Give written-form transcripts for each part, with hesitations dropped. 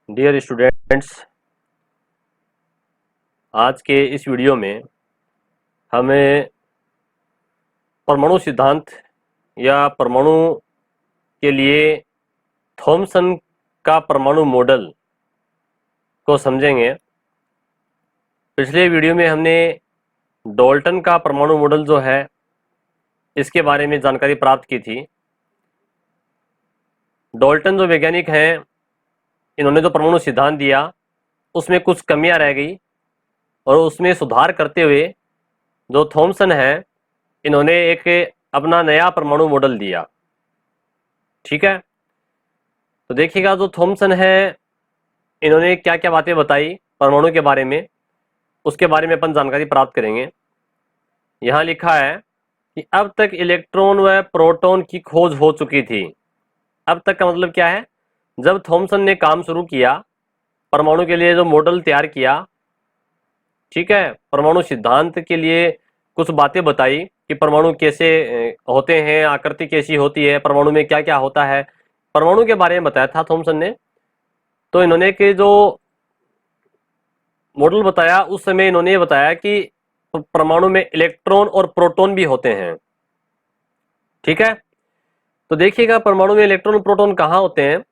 Dear students, आज के इस वीडियो में हमें परमाणु सिद्धांत या परमाणु के लिए थॉमसन का परमाणु मॉडल को समझेंगे। पिछले वीडियो में हमने डाल्टन का परमाणु मॉडल जो है इसके बारे में जानकारी प्राप्त की थी। डाल्टन जो वैज्ञानिक हैं, इन्होंने जो परमाणु सिद्धांत दिया उसमें कुछ कमियां रह गई और उसमें सुधार करते हुए जो थॉमसन है, इन्होंने एक अपना नया परमाणु मॉडल दिया। ठीक है, तो देखिएगा जो थॉमसन है, इन्होंने क्या क्या बातें बताई परमाणु के बारे में, उसके बारे में अपन जानकारी प्राप्त करेंगे। यहाँ लिखा है कि अब तक इलेक्ट्रॉन व प्रोटॉन की खोज हो चुकी थी। अब तक का मतलब क्या है? जब थॉमसन ने काम शुरू किया, परमाणु के लिए जो मॉडल तैयार किया, ठीक है, परमाणु सिद्धांत के लिए कुछ बातें बताई कि परमाणु कैसे होते हैं, आकृति कैसी होती है, परमाणु में क्या क्या होता है, परमाणु के बारे में बताया था थॉमसन ने। तो इन्होंने के जो मॉडल बताया, उस समय इन्होंने ये बताया कि परमाणु में इलेक्ट्रॉन और प्रोटॉन भी होते हैं। ठीक है, तो देखिएगा परमाणु में इलेक्ट्रॉन और प्रोटॉन कहाँ होते हैं।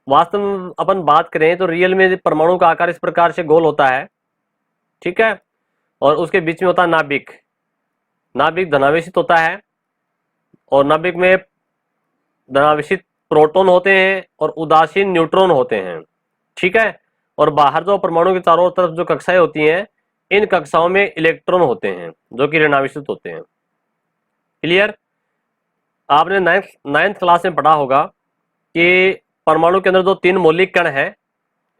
वास्तव में अपन बात करें तो रियल में परमाणु का आकार इस प्रकार से गोल होता है। ठीक है, और उसके बीच में होता है नाभिक। नाभिक धनावेशित होता है और नाभिक में धनावेशित प्रोटॉन होते हैं और उदासीन न्यूट्रॉन होते हैं। ठीक है, और बाहर जो परमाणु के चारों तरफ जो कक्षाएं होती हैं, इन कक्षाओं में इलेक्ट्रॉन होते हैं जो कि ऋणावेशित होते हैं। क्लियर? आपने नाइन्थ क्लास में पढ़ा होगा कि परमाणु के अंदर जो 3 मौलिक कण हैं,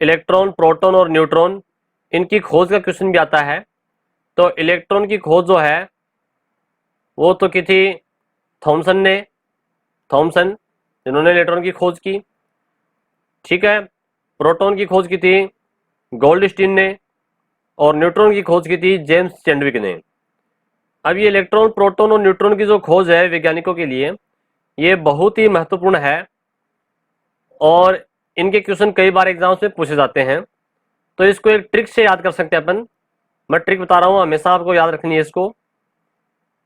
इलेक्ट्रॉन, प्रोटॉन और न्यूट्रॉन, इनकी खोज का क्वेश्चन भी आता है। तो इलेक्ट्रॉन की खोज जो है वो तो की थी थॉमसन ने, थॉमसन जिन्होंने इलेक्ट्रॉन की खोज की। ठीक है, प्रोटॉन की खोज की थी गोल्डस्टीन ने और न्यूट्रॉन की खोज की थी जेम्स चैडविक ने। अब ये इलेक्ट्रॉन, प्रोटॉन और न्यूट्रॉन की जो खोज है वैज्ञानिकों के लिए, ये बहुत ही महत्वपूर्ण है और इनके क्वेश्चन कई बार एग्जाम्स में पूछे जाते हैं। तो इसको एक ट्रिक से याद कर सकते हैं अपन। मैं ट्रिक बता रहा हूं, हमेशा आपको याद रखनी है इसको।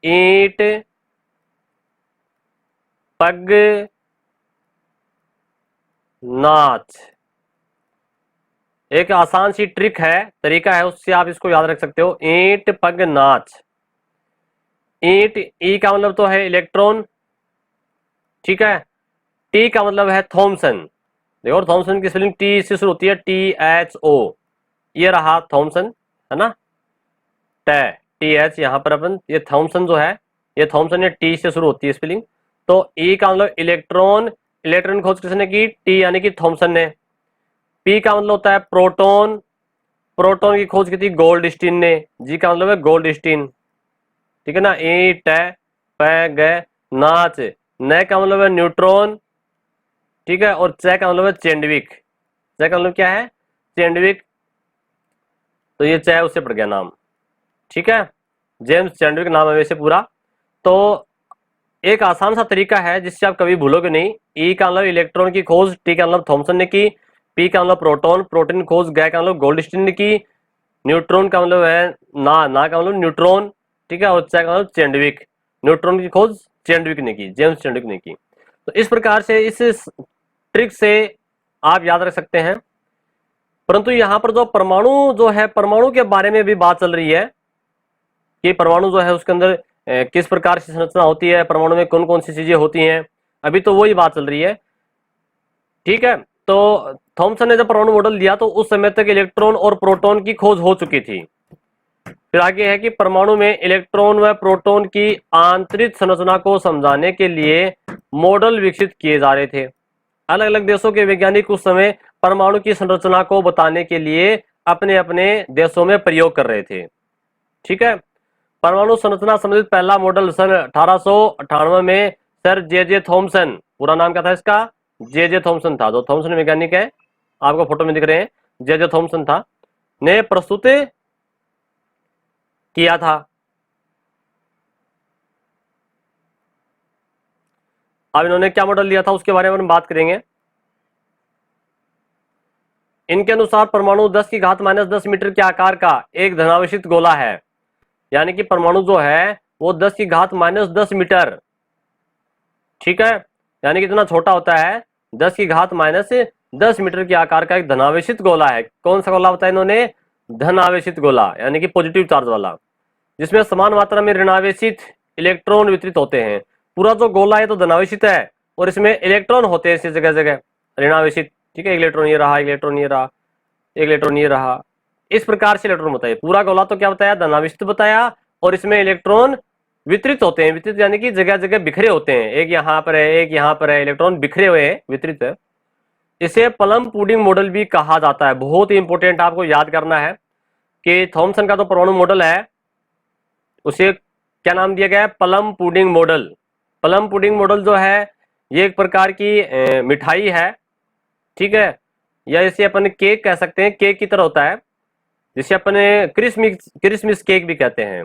ईंट पग नाच, एक आसान सी ट्रिक है, तरीका है, उससे आप इसको याद रख सकते हो। ईंट पग नाच। ईंट, ई का मतलब तो है इलेक्ट्रॉन। ठीक है, टी का मतलब है थॉमसन। देखो थॉमसन की स्पेलिंग टी से शुरू होती है, THO। ये रहा थॉमसन, है ना, TH यहाँ पर अपन, ये थॉमसन जो है, ये थॉमसन ये टी से शुरू होती है स्पेलिंग। तो ई का मतलब इलेक्ट्रॉन, इलेक्ट्रॉन खोज किसने की? टी यानी कि थॉमसन ने। पी का मतलब होता है प्रोटॉन, प्रोटॉन की खोज की थी गोल्डस्टीन ने। जी का मतलब है गोल्डस्टीन। ठीक है ना, ई टे पै गे नाच। न का मतलब है न्यूट्रॉन। ठीक है, और च का मतलब है चैंडविक। च का मतलब क्या है? चैंडविक। तो ये च उससे पड़ गया नाम। ठीक है, जेम्स चैंडविक नाम है वैसे पूरा। तो एक आसान सा तरीका है जिससे आप कभी भूलोगे नहीं। ई का मतलब इलेक्ट्रॉन की खोज, टी का मतलब थॉमसन ने की, पी का मतलब प्रोटॉन, प्रोटीन खोज ग का मतलब गोल्डस्टीन ने की, न्यूट्रॉन का मतलब है ना का मतलब न्यूट्रॉन। ठीक है, और च का मतलब चैंडविक। न्यूट्रॉन की खोज चैंडविक ने की, जेम्स चैंडविक ने की। तो इस प्रकार से इस ट्रिक से आप याद रख सकते हैं। परंतु यहां पर जो परमाणु जो है, परमाणु के बारे में भी बात चल रही है कि परमाणु जो है उसके अंदर किस प्रकार से संरचना होती है, परमाणु में कौन कौन सी चीजें होती हैं, अभी तो वही बात चल रही है। ठीक है, तो थॉमसन ने जब परमाणु मॉडल दिया तो उस समय तक इलेक्ट्रॉन और प्रोटॉन की खोज हो चुकी थी। फिर आगे है कि परमाणु में इलेक्ट्रॉन व प्रोटॉन की आंतरिक संरचना को समझाने के लिए मॉडल विकसित किए जा रहे थे। अलग अलग देशों के वैज्ञानिक उस समय परमाणु की संरचना को बताने के लिए अपने अपने देशों में प्रयोग कर रहे थे। ठीक है, परमाणु संरचना संबंधित पहला मॉडल सन 1898 में सर जे थॉमसन, पूरा नाम क्या था इसका? जे थॉमसन था। जो थॉमसन वैज्ञानिक है, आपको फोटो में दिख रहे हैं, जे थॉमसन था, ने प्रस्तुत किया था। अब इन्होंने क्या मॉडल लिया था उसके बारे में हम बात करेंगे। इनके अनुसार परमाणु 10 की घात -10 मीटर के आकार का एक धनावेशित गोला है। यानी कि परमाणु जो है वो 10 की घात -10 मीटर, ठीक है, यानी कि इतना छोटा होता है, 10 की घात -10 मीटर के आकार का एक धनावेशित गोला है। कौन सा गोला बताया इन्होंने? धनावेशित गोला, यानी कि पॉजिटिव चार्ज वाला, जिसमें समान मात्रा में ऋणावेशित इलेक्ट्रॉन वितरित होते हैं। पूरा जो गोला है तो धनावेशित है और इसमें इलेक्ट्रॉन होते हैं इसी जगह जगह ऋणावेशित, ठीक है, इलेक्ट्रॉन ये रहा, इलेक्ट्रॉन ये रहा, इलेक्ट्रॉन ये रहा, इस प्रकार से इलेक्ट्रॉन बताइए। पूरा गोला तो क्या बताया? धनावेशित बताया, और इसमें इलेक्ट्रॉन वितरित होते हैं। वितरित यानी कि जगह जगह बिखरे होते हैं, एक यहाँ पर है, एक यहाँ पर है, इलेक्ट्रॉन बिखरे हुए हैं, वितरित है। इसे प्लम पुडिंग मॉडल भी कहा जाता है। बहुत ही इंपॉर्टेंट आपको याद करना है कि थॉमसन का जो परमाणु मॉडल है उसे क्या नाम दिया गया है? Plum pudding model. Plum pudding model जो है ये एक प्रकार की मिठाई है, ठीक है, या इसे अपन केक कह सकते हैं, केक की तरह होता है, जिसे अपने क्रिसमस केक भी कहते हैं,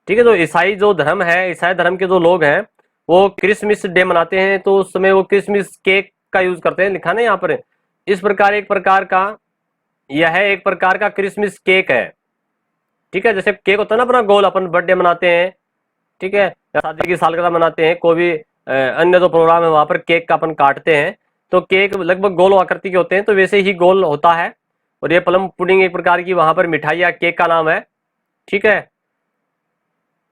ठीक है। तो ईसाई जो धर्म है, ईसाई धर्म के जो लोग हैं वो क्रिसमस डे मनाते हैं, तो उस समय वो क्रिसमस केक का यूज करते हैं, लिखा ना यहाँ पर। इस प्रकार एक प्रकार का यह है, एक प्रकार का क्रिसमस केक है, ठीक है। जैसे केक होता है ना अपना गोल, अपन बर्थडे मनाते हैं, ठीक है, या शादी की सालगिरह मनाते हैं, कोई भी अन्य जो प्रोग्राम है वहां पर केक का अपन काटते हैं, तो केक लगभग गोल आकृति के होते हैं, तो वैसे ही गोल होता है। और ये प्लम पुडिंग एक प्रकार की वहां पर मिठाई या केक का नाम है, ठीक है।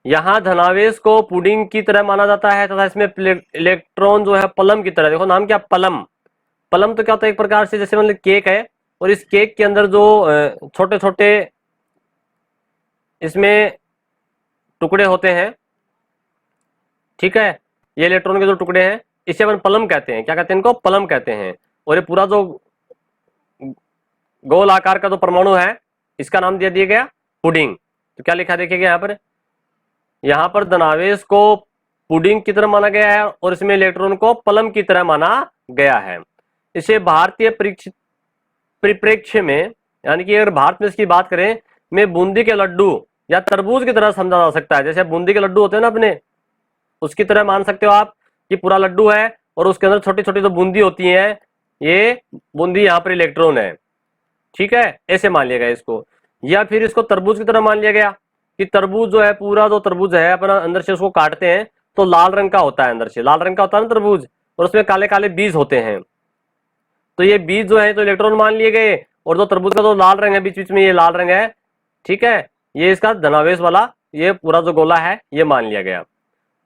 यहाँ धनावेश को पुडिंग की तरह माना जाता है तथा इसमें इलेक्ट्रॉन जो है प्लम की तरह, देखो नाम क्या, प्लम। प्लम तो क्या होता है? एक प्रकार से जैसे मतलब केक है, और इस केक के अंदर जो छोटे छोटे इसमें टुकड़े होते हैं, ठीक है, ये इलेक्ट्रॉन के जो टुकड़े हैं इसे अपन प्लम कहते हैं। क्या कहते हैं इनको? प्लम कहते हैं। और ये पूरा जो गोल आकार का जो परमाणु है इसका नाम दिया गया पुडिंग। तो क्या लिखा देखिएगा यहाँ पर धनावेश को पुडिंग की तरह माना गया है और इसमें इलेक्ट्रॉन को प्लम की तरह माना गया है। इसे भारतीय परिप्रेक्ष्य में, यानी कि अगर भारत में इसकी बात करें, में बूंदी के लड्डू या तरबूज की तरह समझा जा सकता है। जैसे बूंदी के लड्डू होते हैं ना अपने, उसकी तरह मान सकते हो आप कि पूरा लड्डू है और उसके अंदर छोटी छोटी जो बूंदी होती है, ये बूंदी यहाँ पर इलेक्ट्रॉन है, ठीक है, ऐसे मान लिया गया इसको। या फिर इसको तरबूज की तरह मान लिया गया कि तरबूज जो है, पूरा जो तरबूज है अपना अंदर से उसको काटते हैं तो लाल रंग का होता है, अंदर से लाल रंग का होता है ना तरबूज, और उसमें काले काले बीज होते हैं। तो ये बीज जो है तो इलेक्ट्रॉन मान लिए गए, और जो तरबूज का जो लाल रंग है बीच बीच में ये लाल रंग है, ठीक है, ये इसका धनावेश वाला ये पूरा जो गोला है ये मान लिया गया।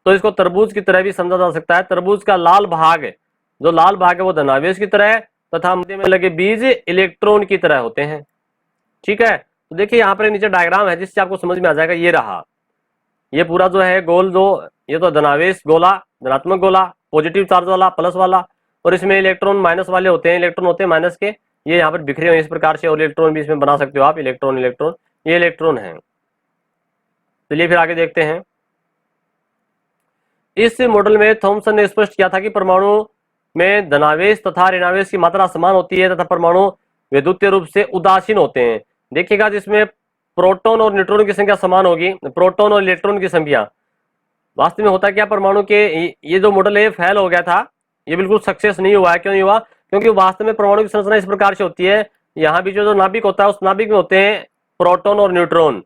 तो इसको तरबूज की तरह भी समझा जा सकता है। तरबूज का लाल भाग, जो लाल भाग है वो धनावेश की तरह है तथा मध्य में लगे बीज इलेक्ट्रॉन की तरह होते हैं, ठीक है। तो देखिए यहाँ पर नीचे डायग्राम है जिससे आपको समझ में आ जाएगा। ये रहा, ये पूरा जो है गोल, जो ये तो धनावेश गोला, धनात्मक गोला, पॉजिटिव चार्ज वाला, प्लस वाला, और इसमें इलेक्ट्रॉन माइनस वाले होते हैं, इलेक्ट्रॉन होते हैं माइनस के, ये यहाँ पर बिखरे हुए इस प्रकार से, और इलेक्ट्रॉन भी इसमें बना सकते हो आप, इलेक्ट्रॉन इलेक्ट्रॉन, ये इलेक्ट्रॉन है। चलिए फिर आगे देखते हैं। इस मॉडल में थॉमसन ने स्पष्ट किया था कि परमाणु में धनावेश तथा ऋणावेश की मात्रा समान होती है तथा परमाणु विद्युतीय रूप से उदासीन होते हैं। देखिएगा जिसमें प्रोटॉन और न्यूट्रॉन की संख्या समान होगी, प्रोटॉन और इलेक्ट्रॉन की संख्या। वास्तव में होता क्या, परमाणु के ये जो मॉडल है फेल हो गया था, ये बिल्कुल सक्सेस नहीं हुआ है। क्यों नहीं हुआ? क्योंकि वास्तव में परमाणु की संरचना इस प्रकार से होती है, यहाँ भी जो नाभिक होता है उस नाभिक में होते हैं प्रोटॉन और न्यूट्रॉन,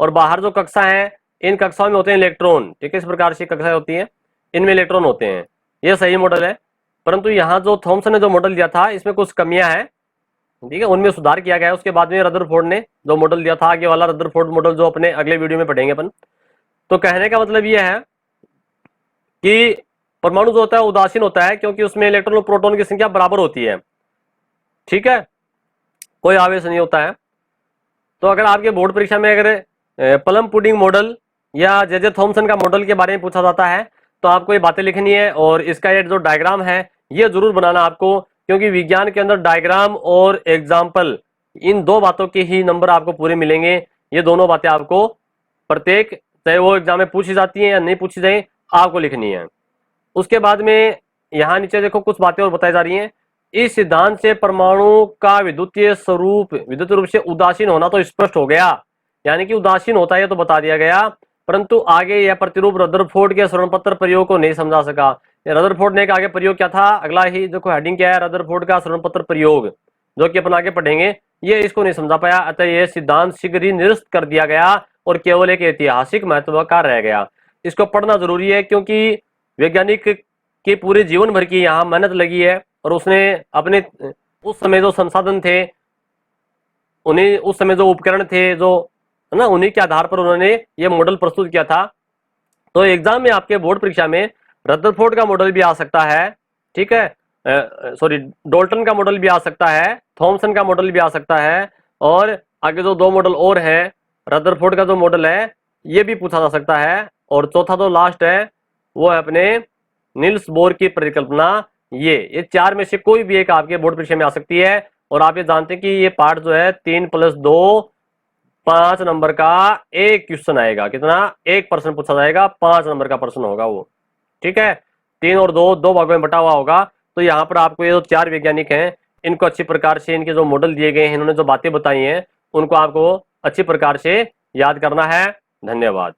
और बाहर जो कक्षा है इन कक्षाओं में होते हैं इलेक्ट्रॉन, ठीक है, इस प्रकार से कक्षाएं होती हैं, इनमें इलेक्ट्रॉन होते हैं। ये सही मॉडल है, परंतु यहाँ जो थॉमसन ने जो मॉडल दिया था इसमें कुछ कमियां हैं, ठीक है, उनमें सुधार किया गया है। उसके बाद में रदरफोर्ड ने जो मॉडल दिया था, आगे वाला रदरफोर्ड मॉडल जो अपने अगले वीडियो में पढ़ेंगे अपन। तो कहने का मतलब यह है कि परमाणु जो होता है उदासीन होता है क्योंकि उसमें इलेक्ट्रॉन और प्रोटॉन की संख्या बराबर होती है, ठीक है, कोई आवेश नहीं होता है। तो अगर आपके बोर्ड परीक्षा में अगर प्लम पुडिंग मॉडल या जे थॉमसन का मॉडल के बारे में पूछा जाता है तो आपको ये बातें लिखनी है, और इसका ये जो डायग्राम है ये जरूर बनाना आपको, क्योंकि विज्ञान के अंदर डायग्राम और एग्जाम्पल, इन दो बातों के ही नंबर आपको पूरे मिलेंगे। ये दोनों बातें आपको प्रत्येक, चाहे वो एग्जाम में पूछी जाती है या नहीं पूछी जाए, आपको लिखनी है। उसके बाद में यहाँ नीचे देखो कुछ बातें और बताई जा रही हैं। इस सिद्धांत से परमाणु का विद्युतीय रूप से उदासीन होना तो स्पष्ट हो गया, यानी कि उदासीन होता है तो बता दिया गया, परंतु आगे यह प्रतिरूप रदरफोर्ड के स्वर्ण पत्र प्रयोग को नहीं समझा सका। रदरफोर्ड ने आगे प्रयोग क्या था, अगला ही देखो हेडिंग क्या है, रदरफोर्ड का स्वर्ण पत्र प्रयोग, जो कि अपन आगे पढ़ेंगे, ये इसको नहीं समझा पाया, अतः यह सिद्धांत शीघ्र ही निरस्त कर दिया गया और केवल एक ऐतिहासिक महत्व का रह गया। इसको पढ़ना जरूरी है क्योंकि वैज्ञानिक के पूरे जीवन भर की यहाँ मेहनत लगी है और उसने अपने उस समय जो संसाधन थे, उन्हें उस समय जो उपकरण थे, जो है ना, उन्हीं के आधार पर उन्होंने ये मॉडल प्रस्तुत किया था। तो एग्जाम में आपके बोर्ड परीक्षा में रदरफोर्ड का मॉडल भी आ सकता है, ठीक है, सॉरी डोल्टन का मॉडल भी आ सकता है, थॉमसन का मॉडल भी आ सकता है, और आगे जो दो मॉडल और हैं, रदरफोर्ड का जो मॉडल है ये भी पूछा जा सकता है, और चौथा जो लास्ट है वो है अपने निल्स बोर की परिकल्पना। ये चार में से कोई भी एक आपके बोर्ड परीक्षा में आ सकती है। और आप ये जानते हैं कि ये पार्ट जो है 3+2 5 नंबर का एक क्वेश्चन आएगा, कितना, एक प्रश्न पूछा जाएगा, 5 नंबर का प्रश्न होगा वो, ठीक है, 3 और 2 दो भागों में बटा हुआ होगा। तो यहाँ पर आपको ये जो चार वैज्ञानिक हैं इनको अच्छी प्रकार से, इनके जो मॉडल दिए गए हैं, इन्होंने जो बातें बताई हैं उनको आपको अच्छी प्रकार से याद करना है। धन्यवाद।